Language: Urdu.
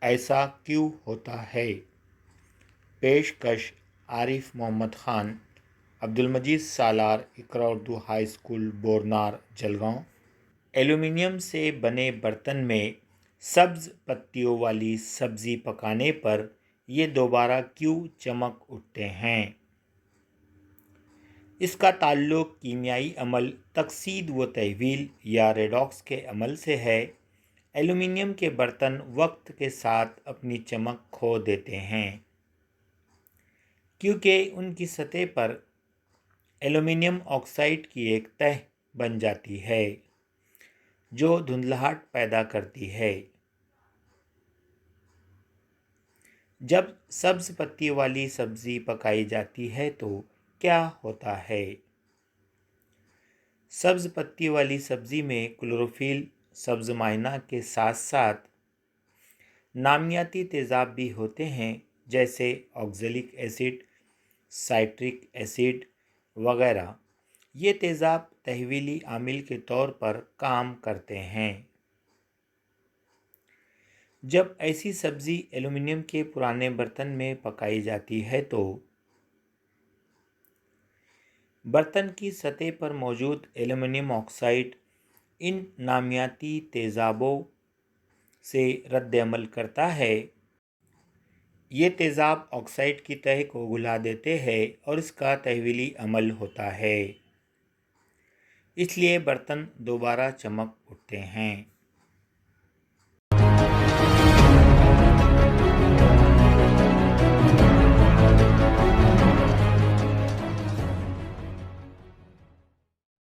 ایسا کیوں ہوتا ہے؟ پیشکش Arif Mohammad Khan, Abdul Majeed Salar, Iqra Urdu high school, Bornar, Jalgaon. Aluminium سے بنے برتن میں سبز پتیوں والی سبزی پکانے پر یہ دوبارہ کیوں چمک اٹھتے ہیں؟ اس کا تعلق کیمیائی عمل تکسید و تحویل یا ریڈاکس کے عمل سے ہے۔ ایلومینیم کے برتن وقت کے ساتھ اپنی چمک کھو دیتے ہیں کیونکہ ان کی سطح پر ایلومینیم آکسائڈ کی ایک تہ بن جاتی ہے جو دھندلاہٹ پیدا کرتی ہے۔ جب سبز پتی والی سبزی پکائی جاتی ہے تو کیا ہوتا ہے؟ سبز پتی والی سبزی میں کلوروفل سبز مائع کے ساتھ ساتھ نامیاتی تیزاب بھی ہوتے ہیں جیسے آکزیلک ایسڈ، سائٹرک ایسڈ وغیرہ۔ یہ تیزاب تحویلی عامل کے طور پر کام کرتے ہیں۔ جب ایسی سبزی ایلومینیم کے پرانے برتن میں پکائی جاتی ہے تو برتن کی سطح پر موجود ایلومینیم آکسائڈ ان نامیاتی تیزابوں سے رد عمل کرتا ہے۔ یہ تیزاب آکسائڈ کی تہ کو گلا دیتے ہیں اور اس کا تحویلی عمل ہوتا ہے۔ اس لیے برتن دوبارہ چمک اٹھتے ہیں۔